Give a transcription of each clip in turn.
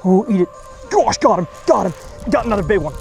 Oh, eat it. Gosh, got him, got him. Got another big one.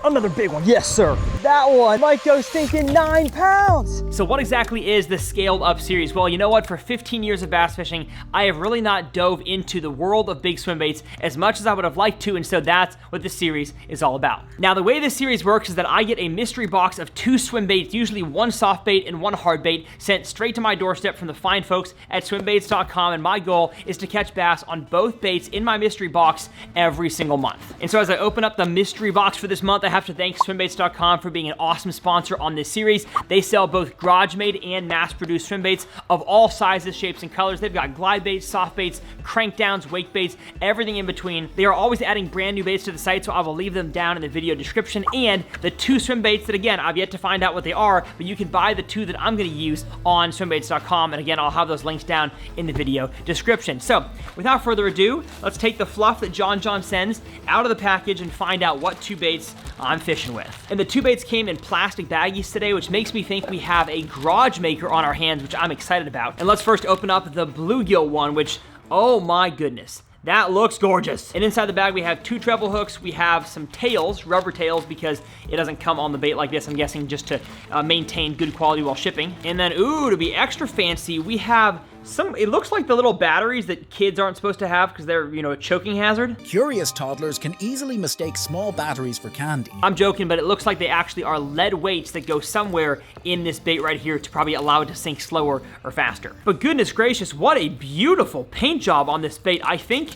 Another big one, yes sir. That one might go stinking 9 pounds. So what exactly is the scaled up series? Well, you know what, for 15 years of bass fishing, I have really not dove into the world of big swim baits as much as I would have liked to, and so that's what this series is all about. Now, the way this series works is that I get a mystery box of 2 swim baits, usually 1 soft bait and 1 hard bait, sent straight to my doorstep from the fine folks at swimbaits.com, and my goal is to catch bass on both baits in my mystery box every single month. And so as I open up the mystery box for this month, I have to thank swimbaits.com for being an awesome sponsor on this series. They sell both garage-made and mass-produced swim baits of all sizes, shapes, and colors. They've got glide baits, soft baits, crank downs, wake baits, everything in between. They are always adding brand new baits to the site, so I will leave them down in the video description. And the 2 swim baits that, again, I've yet to find out what they are, but you can buy the 2 that I'm going to use on swimbaits.com. And again, I'll have those links down in the video description. So without further ado, let's take the fluff that John sends out of the package and find out what 2 baits I'm fishing with. And the 2 baits came in plastic baggies today, which makes me think we have a garage maker on our hands, which I'm excited about. And let's first open up the bluegill one, which, oh my goodness, that looks gorgeous. And inside the bag, we have 2 treble hooks. We have some tails, rubber tails, because it doesn't come on the bait like this, I'm guessing, just to maintain good quality while shipping. And then, ooh, to be extra fancy, we have some, it looks like the little batteries that kids aren't supposed to have because they're, you know, a choking hazard. Curious toddlers can easily mistake small batteries for candy. I'm joking, but it looks like they actually are lead weights that go somewhere in this bait right here to probably allow it to sink slower or faster. But goodness gracious, what a beautiful paint job on this bait. I think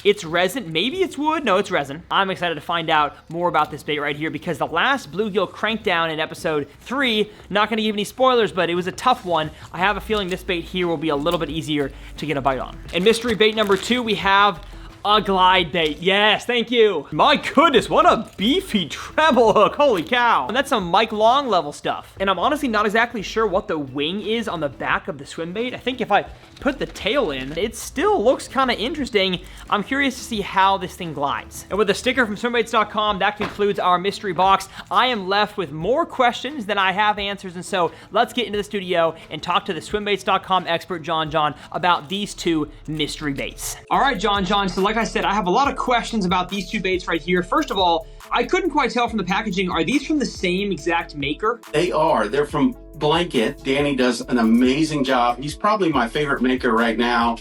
it's resin, maybe it's wood, no, it's resin. I'm excited to find out more about this bait right here because the last bluegill crankdown in episode 3, not gonna give any spoilers, but it was a tough one. I have a feeling this bait here will be a little bit easier to get a bite on. And mystery bait number 2, we have a glide bait. Yes, thank you. My goodness, what a beefy treble hook. Holy cow. And that's some Mike Long level stuff. And I'm honestly not exactly sure what the wing is on the back of the swim bait. I think if I put the tail in, it still looks kind of interesting. I'm curious to see how this thing glides. And with a sticker from swimbaits.com, that concludes our mystery box. I am left with more questions than I have answers, and so let's get into the studio and talk to the swimbaits.com expert, John, about these 2 mystery baits. All right, John, so like I said, I have a lot of questions about these 2 baits right here. First of all, I couldn't quite tell from the packaging, are these from the same exact maker? They are. They're from Blanket. Danny does an amazing job. He's probably my favorite maker right now.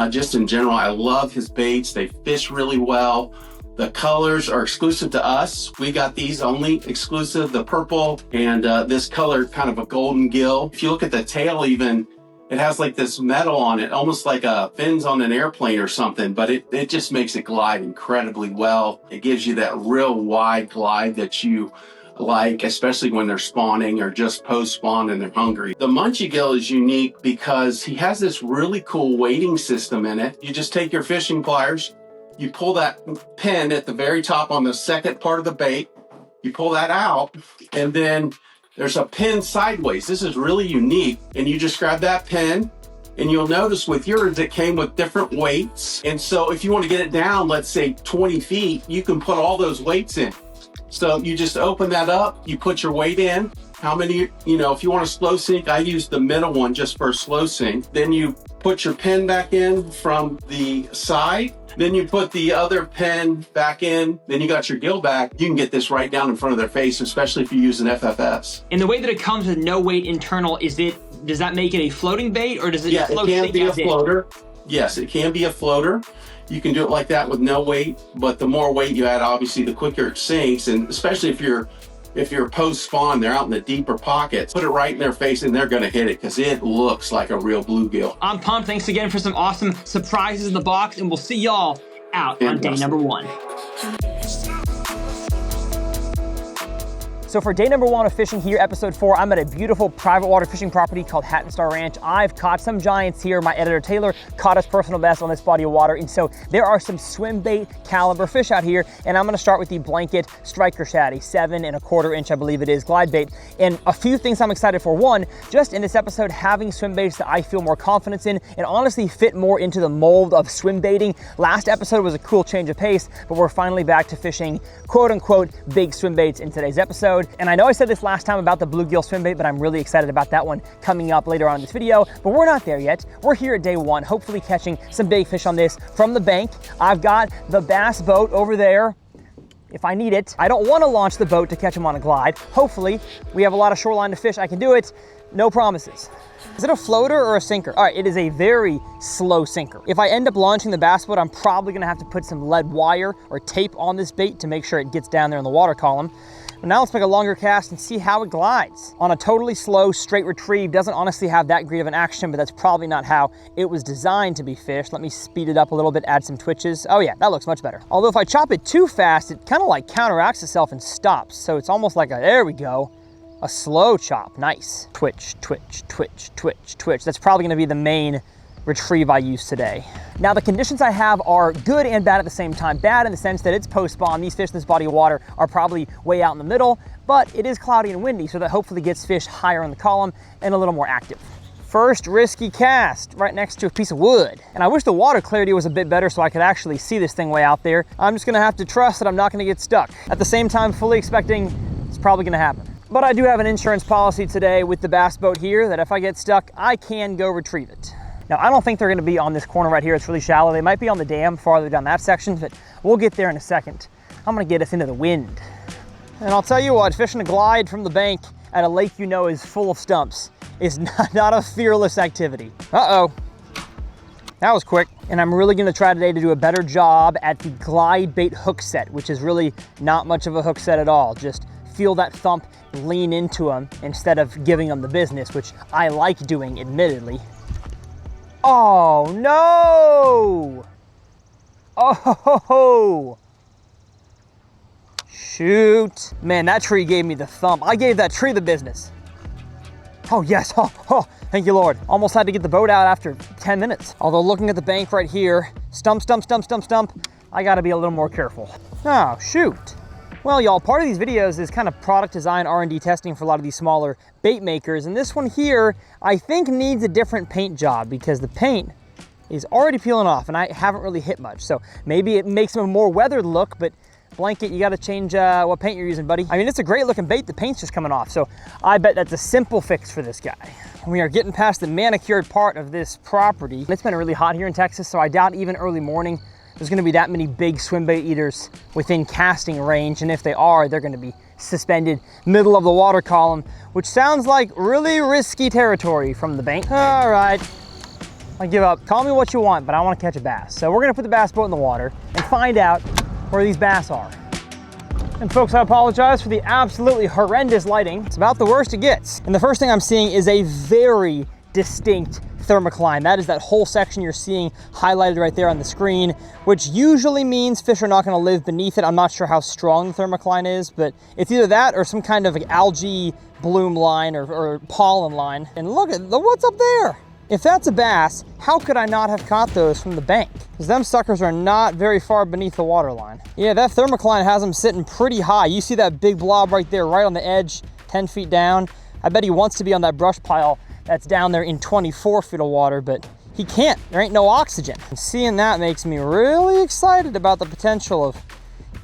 Just in general, I love his baits. They fish really well. The colors are exclusive to us. We got these only exclusive, the purple and this color, kind of a golden gill. If you look at the tail even, it has like this metal on it, almost like fins on an airplane or something, but it just makes it glide incredibly well. It gives you that real wide glide that you like, especially when they're spawning or just post-spawn and they're hungry. The Munchie Gill is unique because he has this really cool weighting system in it. You just take your fishing pliers, you pull that pin at the very top on the second part of the bait, you pull that out, and then there's a pin sideways. This is really unique. And you just grab that pin, and you'll notice with yours, it came with different weights. And so if you want to get it down, let's say 20 feet, you can put all those weights in. So you just open that up, you put your weight in. How many, you know, if you want a slow sink, I use the middle one just for a slow sink. Then you put your pin back in from the side. Then you put the other pin back in. Then you got your gill back. You can get this right down in front of their face, especially if you use an FFS. And the way that it comes with no weight internal, does that make it a floating bait, or does it float? Yeah, it can be a floater. Yes, it can be a floater. You can do it like that with no weight, but the more weight you add, obviously, the quicker it sinks. And especially if you're post-spawn, they're out in the deeper pockets, put it right in their face and they're gonna hit it because it looks like a real bluegill. I'm pumped. Thanks again for some awesome surprises in the box, and we'll see y'all out on day number 1. So for day number 1 of fishing here, episode 4, I'm at a beautiful private water fishing property called Hatton Star Ranch. I've caught some giants here. My editor Taylor caught his personal best on this body of water. And so there are some swim bait caliber fish out here. And I'm gonna start with the Blanket Striker Shad, a 7¼ inch, I believe it is, glide bait. And a few things I'm excited for. One, just in this episode, having swim baits that I feel more confidence in and honestly fit more into the mold of swim baiting. Last episode was a cool change of pace, but we're finally back to fishing quote unquote big swim baits in today's episode. episode. And I know I said this last time about the bluegill swim bait, but I'm really excited about that one coming up later on in this video. But we're not there yet. We're here at day one, hopefully catching some big fish on this from the bank. I've got the bass boat over there if I need it. I don't want to launch the boat to catch them on a glide. Hopefully, we have a lot of shoreline to fish. I can do it. No promises. Is it a floater or a sinker? All right, it is a very slow sinker. If I end up launching the bass boat, I'm probably gonna have to put some lead wire or tape on this bait to make sure it gets down there in the water column. But now let's make a longer cast and see how it glides. On a totally slow, straight retrieve, doesn't honestly have that great of an action, but that's probably not how it was designed to be fished. Let me speed it up a little bit, add some twitches. Oh yeah, that looks much better. Although if I chop it too fast, it kind of like counteracts itself and stops. So it's almost like there we go. A slow chop, nice. Twitch, twitch, twitch, twitch, twitch. That's probably gonna be the main retrieve I use today. Now the conditions I have are good and bad at the same time. Bad in the sense that it's post-spawn. These fish in this body of water are probably way out in the middle, but it is cloudy and windy, so that hopefully gets fish higher in the column and a little more active. First risky cast, right next to a piece of wood. And I wish the water clarity was a bit better so I could actually see this thing way out there. I'm just gonna have to trust that I'm not gonna get stuck. At the same time, fully expecting it's probably gonna happen. But I do have an insurance policy today with the bass boat here that if I get stuck, I can go retrieve it. Now, I don't think they're gonna be on this corner right here. It's really shallow. They might be on the dam farther down that section, but we'll get there in a second. I'm gonna get us into the wind. And I'll tell you what, fishing a glide from the bank at a lake you know is full of stumps is not a fearless activity. Uh-oh, that was quick. And I'm really gonna try today to do a better job at the glide bait hook set, which is really not much of a hook set at all. Just feel that thump, lean into them instead of giving them the business, which I like doing, admittedly. Oh no! Oh, shoot. Man, that tree gave me the thump. I gave that tree the business. Oh yes, oh, thank you Lord. Almost had to get the boat out after 10 minutes. Although looking at the bank right here, stump, stump, stump, stump, stump, I gotta be a little more careful. Oh, shoot. Well, y'all, part of these videos is kind of product design, R&D testing for a lot of these smaller bait makers. And this one here, I think needs a different paint job because the paint is already peeling off and I haven't really hit much. So maybe it makes them a more weathered look, but Blanket, you gotta change what paint you're using, buddy. I mean, it's a great looking bait. The paint's just coming off. So I bet that's a simple fix for this guy. We are getting past the manicured part of this property. It's been really hot here in Texas, so I doubt even early morning there's gonna be that many big swim bait eaters within casting range, and if they are, they're gonna be suspended middle of the water column, which sounds like really risky territory from the bank. All right, I give up. Call me what you want, but I wanna catch a bass. So we're gonna put the bass boat in the water and find out where these bass are. And folks, I apologize for the absolutely horrendous lighting. It's about the worst it gets. And the first thing I'm seeing is a very distinct thermocline. That is that whole section you're seeing highlighted right there on the screen, which usually means fish are not going to live beneath it. I'm not sure how strong the thermocline is, but it's either that or some kind of like algae bloom line or pollen line. And look at what's up there. If that's a bass, how could I not have caught those from the bank? Because them suckers are not very far beneath the water line. Yeah, that thermocline has them sitting pretty high. You see that big blob right there, right on the edge, 10 feet down. I bet he wants to be on that brush pile that's down there in 24 feet of water, but he can't. There ain't no oxygen. And seeing that makes me really excited about the potential of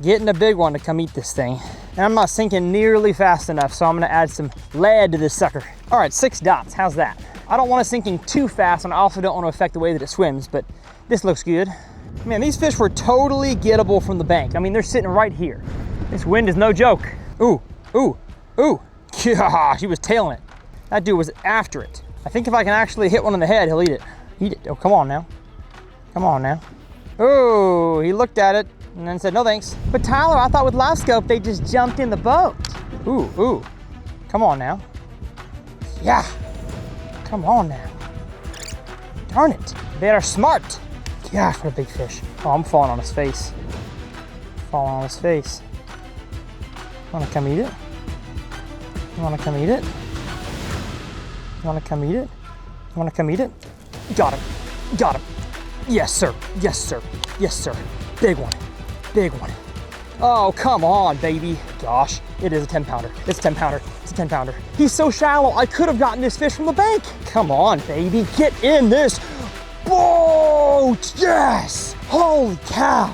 getting a big one to come eat this thing. And I'm not sinking nearly fast enough, so I'm gonna add some lead to this sucker. All right, 6 dots, how's that? I don't want it sinking too fast, and I also don't want to affect the way that it swims, but this looks good. Man, these fish were totally gettable from the bank. I mean, they're sitting right here. This wind is no joke. Ooh, ooh, ooh. Yeah, he was tailing it. That dude was after it. I think if I can actually hit one in the head, he'll eat it. Eat it. Oh, come on now. Come on now. Oh, he looked at it and then said, no thanks. But Tyler, I thought with live scope, they just jumped in the boat. Ooh, ooh. Come on now. Yeah. Come on now. Darn it. They are smart. Gosh, what a big fish. Oh, I'm falling on his face. Falling on his face. Wanna come eat it? You wanna come eat it? You wanna come eat it? You wanna come eat it? Got him. Got him. Yes, sir. Yes, sir. Yes, sir. Big one. Big one. Oh, come on, baby. Gosh, it is a 10 pounder. It's a 10 pounder. It's a 10 pounder. He's so shallow, I could have gotten this fish from the bank. Come on, baby. Get in this boat. Yes. Holy cow.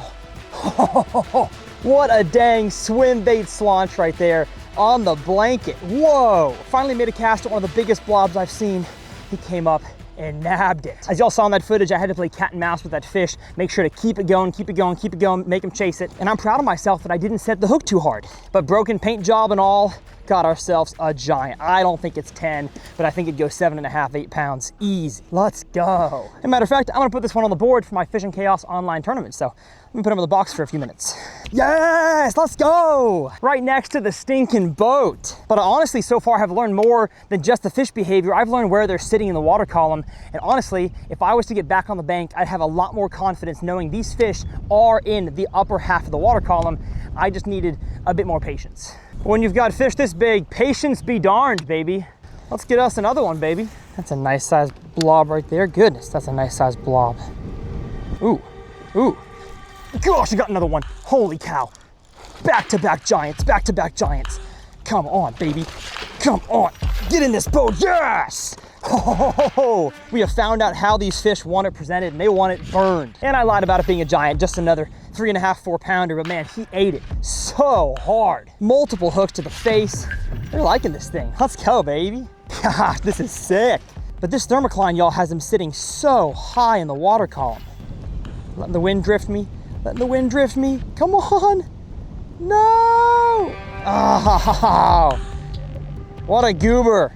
What a dang swim bait slaunch right there. on the blanket. Whoa! Finally made a cast at one of the biggest blobs I've seen. He came up and nabbed it. As y'all saw in that footage, I had to play cat and mouse with that fish, make sure to keep it going, keep it going, keep it going, make him chase it. And I'm proud of myself that I didn't set the hook too hard. But broken paint job and all, got ourselves a giant. I don't think it's 10, but I think it'd go 7.5, 8 pounds, easy. Let's go. As a matter of fact, I'm gonna put this one on the board for my Fishing Chaos online tournament. So let me put him in the box for a few minutes. Yes, let's go. Right next to the stinking boat. But honestly, so far have learned more than just the fish behavior. I've learned where they're sitting in the water column. And honestly, if I was to get back on the bank, I'd have a lot more confidence knowing these fish are in the upper half of the water column. I just needed a bit more patience. When you've got fish this big, patience be darned, baby. Let's get us another one, baby. That's a nice sized blob right there. Goodness, that's a nice sized blob. Ooh, ooh. Gosh, I got another one. Holy cow. Back-to-back giants, back-to-back giants. Come on, baby. Come on. Get in this boat. Yes! Oh, we have found out how these fish want it presented, and they want it burned. And I lied about it being a giant, just another 3.5, 4 pounder, but man, he ate it so hard. Multiple hooks to the face. They're liking this thing. Let's go, baby. Gosh, this is sick. But this thermocline, y'all, has him sitting so high in the water column. Letting the wind drift me. Letting the wind drift me. Come on. No. Oh, what a goober.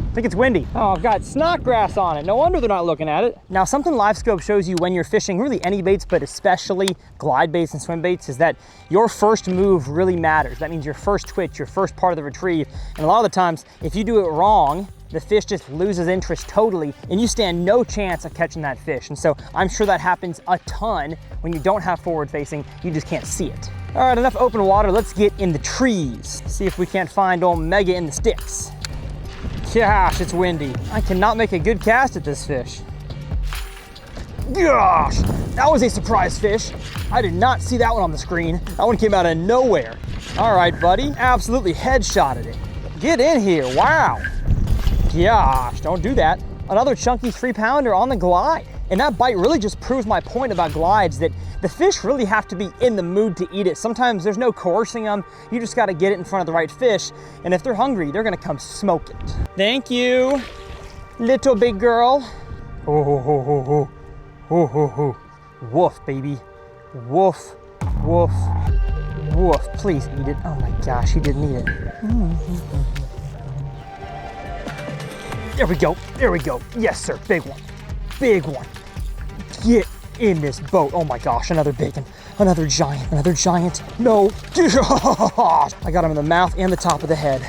I think it's windy. Oh, I've got snodgrass on it. No wonder they're not looking at it. Now, something LiveScope shows you when you're fishing really any baits, but especially glide baits and swim baits, is that your first move really matters. That means your first twitch, your first part of the retrieve. And a lot of the times, if you do it wrong, the fish just loses interest totally, and you stand no chance of catching that fish. And so I'm sure that happens a ton when you don't have forward facing, you just can't see it. All right, enough open water. Let's get in the trees. See if we can't find old Mega in the sticks. Gosh, it's windy. I cannot make a good cast at this fish. Gosh, that was a surprise fish. I did not see that one on the screen. That one came out of nowhere. All right, buddy, absolutely headshotted it. Get in here, wow. Gosh, don't do that. Another chunky 3-pounder on the glide. And that bite really just proves my point about glides, that the fish really have to be in the mood to eat it. Sometimes there's no coercing them. You just gotta get it in front of the right fish. And if they're hungry, they're gonna come smoke it. Thank you, little big girl. Oh, ho, ho, ho, ho. Oh, ho, ho. Woof, baby. Woof, woof, woof. Please eat it. Oh my gosh, he didn't eat it. There we go, there we go. Yes, sir, big one, big one. Get in this boat. Oh my gosh, another big one, another giant, another giant. No, I got him in the mouth and the top of the head.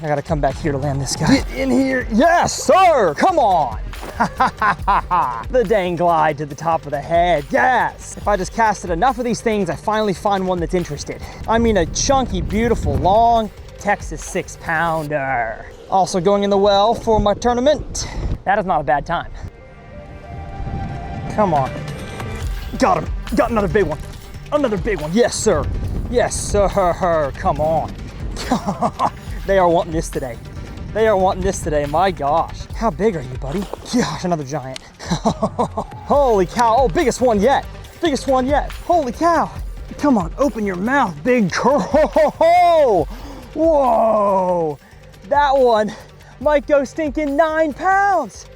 I gotta come back here to land this guy. Get in here, yes, sir, come on. The dang glide to the top of the head, yes. If I just casted enough of these things, I finally find one that's interested. I mean a chunky, beautiful, long Texas 6-pounder. Also going in the well for my tournament. That is not a bad time. Come on. Got him. Got another big one. Another big one. Yes, sir. Yes, sir. Come on. They are wanting this today. They are wanting this today. My gosh. How big are you, buddy? Gosh, another giant. Holy cow. Oh, biggest one yet. Biggest one yet. Holy cow. Come on, open your mouth, big girl. Whoa. That one might go stinking 9 pounds.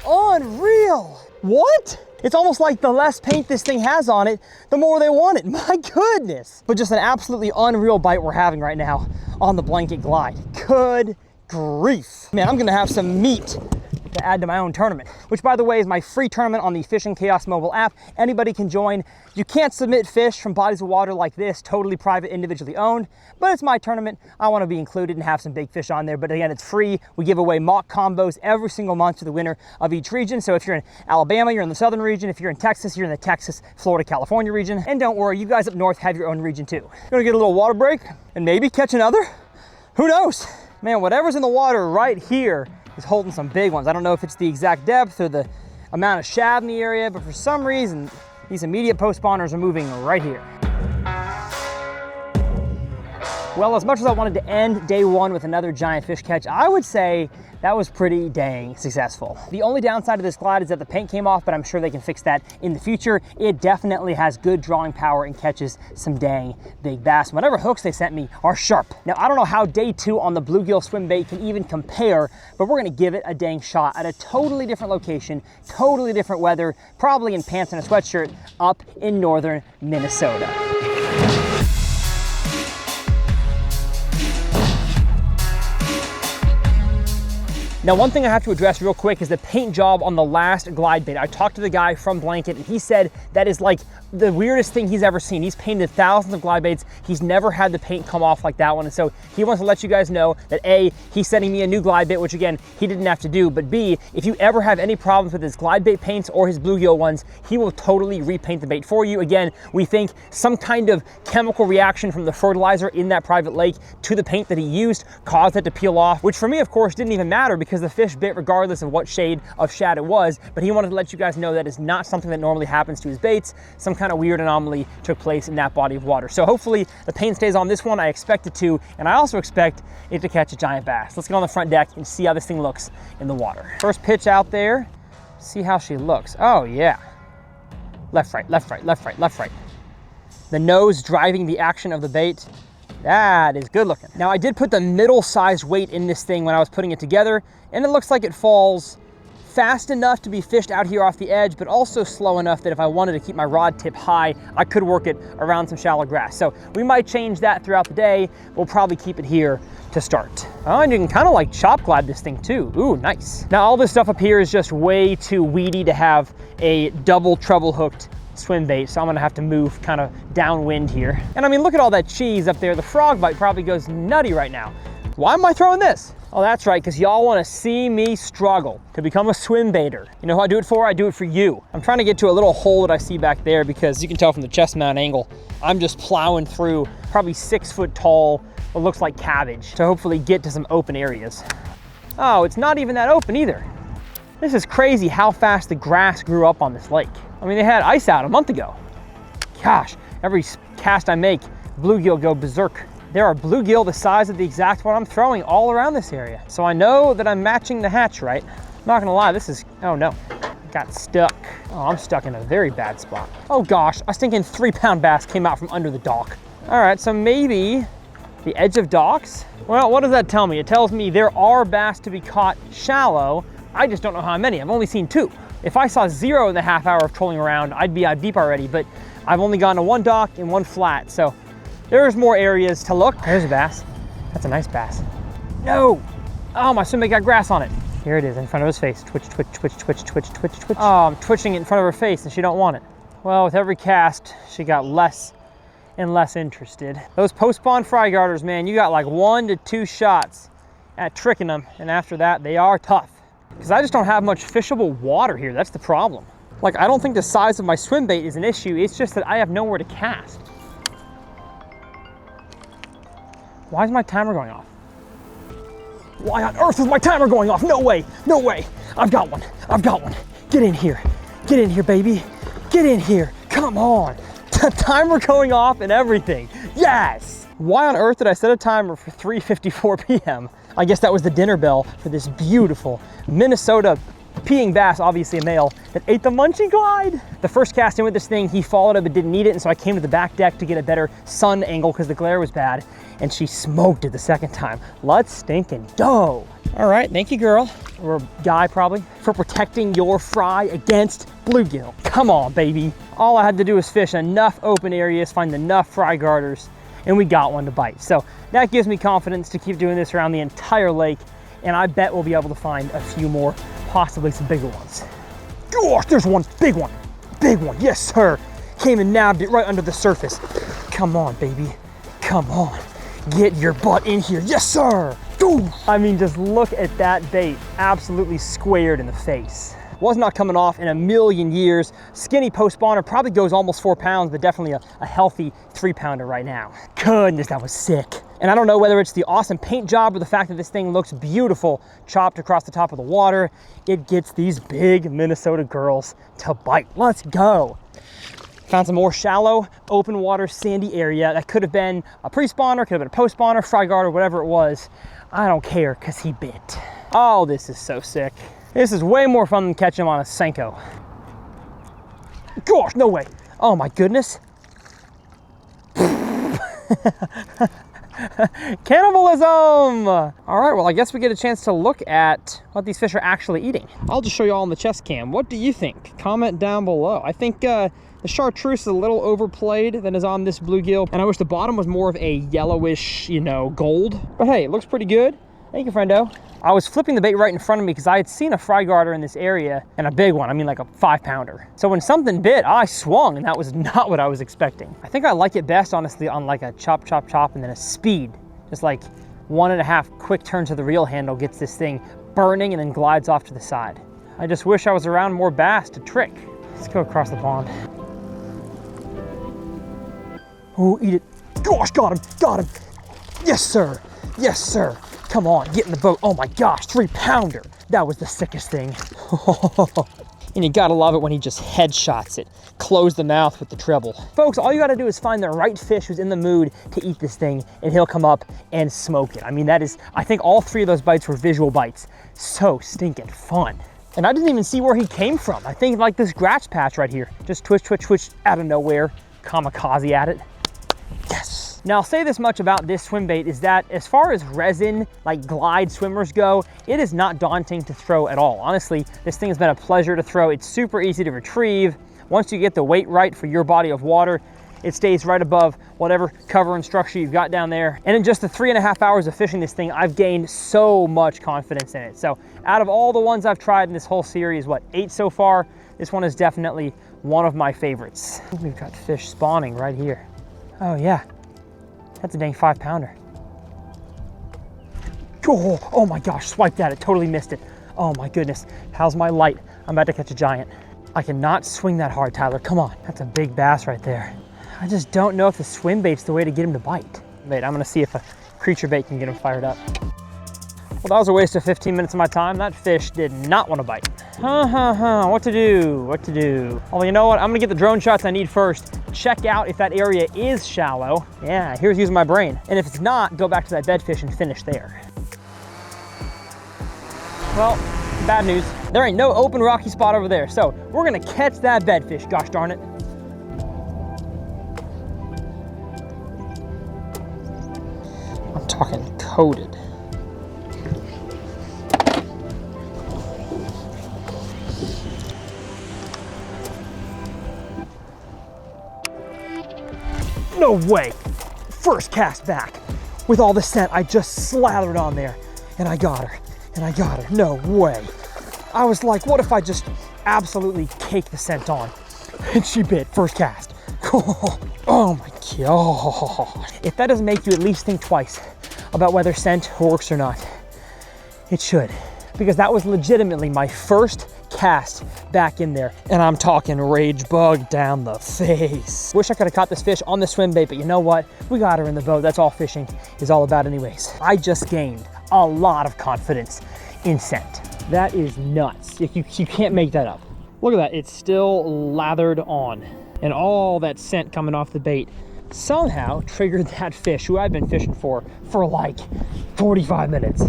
Unreal. What? It's almost like the less paint this thing has on it, the more they want it. My goodness. But just an absolutely unreal bite we're having right now on the blanket glide. Good grief. Man, I'm gonna have some meat to add to my own tournament, which by the way is my free tournament on the Fishing Chaos mobile app. Anybody can join. You can't submit fish from bodies of water like this, totally private, individually owned, but it's my tournament. I want to be included and have some big fish on there, but again, it's free. We give away Mach combos every single month to the winner of each region. So if you're in Alabama, you're in the southern region. If you're in Texas, you're in the Texas, Florida, California region. And don't worry, you guys up north have your own region too. Gonna get a little water break and maybe catch another. Who knows? Man, whatever's in the water right here is holding some big ones. I don't know if it's the exact depth or the amount of shad in the area, but for some reason, these immediate post spawners are moving right here. Well, as much as I wanted to end day one with another giant fish catch, I would say that was pretty dang successful. The only downside of this glide is that the paint came off, but I'm sure they can fix that in the future. It definitely has good drawing power and catches some dang big bass. Whatever hooks they sent me are sharp. Now, I don't know how day two on the bluegill swim bait can even compare, but we're gonna give it a dang shot at a totally different location, totally different weather, probably in pants and a sweatshirt up in northern Minnesota. Now, one thing I have to address real quick is the paint job on the last glide bait. I talked to the guy from Blanket and he said that is like the weirdest thing he's ever seen. He's painted thousands of glide baits. He's never had the paint come off like that one. And so he wants to let you guys know that A, he's sending me a new glide bait, which again, he didn't have to do, but B, if you ever have any problems with his glide bait paints or his bluegill ones, he will totally repaint the bait for you. Again, we think some kind of chemical reaction from the fertilizer in that private lake to the paint that he used caused it to peel off, which for me, of course, didn't even matter because the fish bit regardless of what shade of shad it was, but he wanted to let you guys know that is not something that normally happens to his baits. Some kind of weird anomaly took place in that body of water. So hopefully the paint stays on this one. I expect it to, and I also expect it to catch a giant bass. Let's get on the front deck and see how this thing looks in the water. First pitch out there, see how she looks. Oh yeah, left, right, left, right, left, right, left, right. The nose driving the action of the bait. That is good looking. Now I did put the middle-sized weight in this thing when I was putting it together, and it looks like it falls fast enough to be fished out here off the edge, but also slow enough that if I wanted to keep my rod tip high, I could work it around some shallow grass. So we might change that throughout the day. We'll probably keep it here to start. Oh, and you can kind of like chop glide this thing too. Ooh, nice. Now all this stuff up here is just way too weedy to have a double treble hooked swim bait, so I'm gonna have to move kind of downwind here. And I mean, look at all that cheese up there. The frog bite probably goes nutty right now. Why am I throwing this? Oh, that's right, because y'all want to see me struggle to become a swim baiter. You know who I do it for? I do it for you. I'm trying to get to a little hole that I see back there because you can tell from the chest mount angle, I'm just plowing through probably 6 foot tall, what looks like cabbage, to hopefully get to some open areas. Oh, it's not even that open either. This is crazy how fast the grass grew up on this lake. I mean, they had ice out a month ago. Gosh, every cast I make, bluegill go berserk. There are bluegill the size of the exact one I'm throwing all around this area. So I know that I'm matching the hatch right. I'm not gonna lie, this is, oh no, got stuck. Oh, I'm stuck in a very bad spot. Oh gosh, I was thinking 3-pound bass came out from under the dock. All right, so maybe the edge of docks? Well, what does that tell me? It tells me there are bass to be caught shallow. I just don't know how many. I've only seen 2. If I saw 0 in the half hour of trolling around, I'd be out deep already, but I've only gone to 1 dock and 1 flat, so there's more areas to look. There's a bass. That's a nice bass. No! Oh, my swim bait got grass on it. Here it is in front of his face. Twitch, twitch, twitch, twitch, twitch, twitch, twitch. Oh, I'm twitching it in front of her face and she don't want it. Well, with every cast, she got less and less interested. Those post-spawn fry garters, man, you got like 1 to 2 shots at tricking them, and after that, they are tough. Because I just don't have much fishable water here. That's the problem. Like, I don't think the size of my swim bait is an issue. It's just that I have nowhere to cast. Why is my timer going off? Why on earth is my timer going off? No way, no way. I've got one, I've got one. Get in here, baby. Get in here, come on. The timer going off and everything, yes. Why on earth did I set a timer for 3:54 p.m.? I guess that was the dinner bell for this beautiful Minnesota peeing bass, obviously a male, that ate the munchie glide. The first cast in with this thing, he followed it but didn't need it, and so I came to the back deck to get a better sun angle because the glare was bad, and she smoked it the second time. Let's stinking go. All right, thank you, girl, or guy probably, for protecting your fry against bluegill. Come on, baby. All I had to do was fish enough open areas, find enough fry garters, and we got one to bite. So that gives me confidence to keep doing this around the entire lake, and I bet we'll be able to find a few more, possibly some bigger ones. Gosh, there's one, big one, yes sir. Came and nabbed it right under the surface. Come on, baby, come on. Get your butt in here, yes sir. Ooh. I mean, just look at that bait, absolutely squared in the face. Was not coming off in a million years. Skinny post spawner, probably goes almost 4 pounds, but definitely a healthy 3-pounder right now. Goodness, that was sick. And I don't know whether it's the awesome paint job or the fact that this thing looks beautiful chopped across the top of the water. It gets these big Minnesota girls to bite. Let's go. Found some more shallow, open water, sandy area. That could have been a pre-spawner, could have been a post-spawner, fry guard, or whatever it was. I don't care, because he bit. Oh, this is so sick. This is way more fun than catching him on a Senko. Gosh, no way. Oh my goodness. Cannibalism! All right, well, I guess we get a chance to look at what these fish are actually eating. I'll just show you all on the chest cam. What do you think? Comment down below. I think the chartreuse is a little overplayed than is on this bluegill, and I wish the bottom was more of a yellowish, you know, gold. But hey, it looks pretty good. Thank you, friendo. I was flipping the bait right in front of me because I had seen a fry garter in this area, and a big one. I mean, like a 5-pounder. So when something bit, I swung, and that was not what I was expecting. I think I like it best, honestly, on like a chop, chop, chop, and then a speed. Just like 1.5 quick turns of the reel handle gets this thing burning and then glides off to the side. I just wish I was around more bass to trick. Let's go across the pond. Oh, eat it. Gosh, got him, got him. Yes, sir. Yes, sir. Come on, get in the boat. Oh my gosh, 3-pounder. That was the sickest thing. And you gotta love it when he just headshots it. Close the mouth with the treble. Folks, all you gotta do is find the right fish who's in the mood to eat this thing, and he'll come up and smoke it. I mean, that is, I think all 3 of those bites were visual bites. So stinking fun. And I didn't even see where he came from. I think like this scratch patch right here. Just twitch, twitch, twitch out of nowhere. Kamikaze at it. Yes. Now, I'll say this much about this swim bait is that as far as resin, like glide swimmers go, it is not daunting to throw at all. Honestly, this thing has been a pleasure to throw. It's super easy to retrieve. Once you get the weight right for your body of water, it stays right above whatever cover and structure you've got down there. And in just the 3.5 hours of fishing this thing, I've gained so much confidence in it. So out of all the ones I've tried in this whole series, what, 8 so far, this one is definitely one of my favorites. We've got fish spawning right here. Oh yeah, that's a dang 5-pounder. Oh my gosh, swiped at it, totally missed it. Oh my goodness, how's my light? I'm about to catch a giant. I cannot swing that hard, Tyler, come on. That's a big bass right there. I just don't know if the swim bait's the way to get him to bite. Wait, I'm gonna see if a creature bait can get him fired up. Well, that was a waste of 15 minutes of my time. That fish did not want to bite. What to do, what to do? Well, you know what? I'm gonna get the drone shots I need first. Check out if that area is shallow. Yeah, here's using my brain. And if it's not, go back to that bedfish and finish there. Well, bad news. There ain't no open rocky spot over there. So we're gonna catch that bedfish, gosh darn it. I'm talking coated. No way. First cast back with all the scent I just slathered on there. And I got her. And I got her. No way. I was like, what if I just absolutely cake the scent on? And she bit. First cast. Oh my God. If that doesn't make you at least think twice about whether scent works or not, it should. Because that was legitimately my first cast back in there, and I'm talking rage bug down the face. Wish I could have caught this fish on the swim bait, but you know what? We got her in the boat. That's all fishing is all about anyways. I just gained a lot of confidence in scent. That is nuts. You can't make that up. Look at that. It's still lathered on, and all that scent coming off the bait somehow triggered that fish who I've been fishing for like 45 minutes.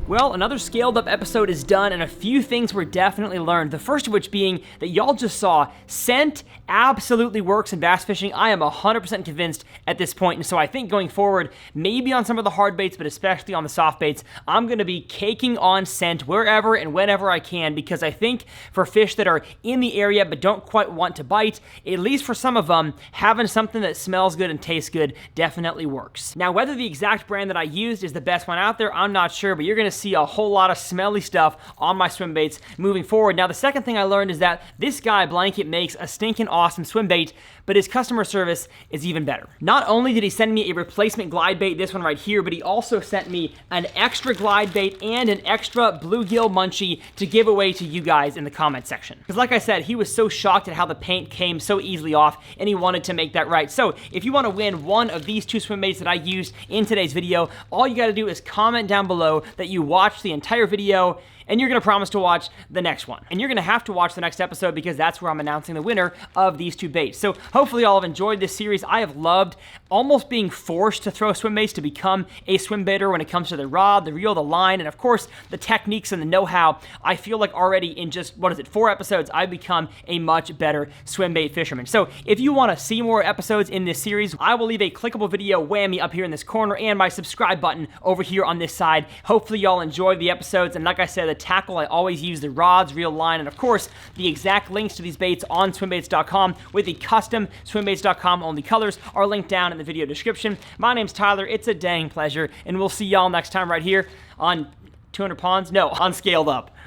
Well, another scaled up episode is done, and a few things were definitely learned. The first of which being that y'all just saw scent absolutely works in bass fishing. I am 100% convinced at this point, and so I think going forward, maybe on some of the hard baits, but especially on the soft baits, I'm gonna be caking on scent wherever and whenever I can, because I think for fish that are in the area but don't quite want to bite, at least for some of them, having something that smells good and tastes good definitely works. Now, whether the exact brand that I used is the best one out there, I'm not sure, but you're gonna see a whole lot of smelly stuff on my swim baits moving forward. Now, the second thing I learned is that this guy, Blanket, makes a stinking awesome swim bait, but his customer service is even better. Not only did he send me a replacement glide bait, this one right here, but he also sent me an extra glide bait and an extra bluegill munchie to give away to you guys in the comment section. Because like I said, he was so shocked at how the paint came so easily off, and he wanted to make that right. So if you want to win one of these 2 swim baits that I used in today's video, all you got to do is comment down below that you watched the entire video and you're gonna promise to watch the next one. And you're gonna have to watch the next episode because that's where I'm announcing the winner of these two baits. So hopefully y'all have enjoyed this series. I have loved almost being forced to throw swim baits to become a swim baiter when it comes to the rod, the reel, the line, and of course the techniques and the know-how. I feel like already in just, 4 episodes, I've become a much better swim bait fisherman. So if you wanna see more episodes in this series, I will leave a clickable video whammy up here in this corner and my subscribe button over here on this side. Hopefully y'all enjoyed the episodes, and like I said, the tackle, I always use the rods, reel, line, and of course the exact links to these baits on swimbaits.com with the custom swimbaits.com only colors are linked down in the video description. My name's Tyler, it's a dang pleasure, and we'll see y'all next time right here on 200 Ponds? No, on Scaled Up.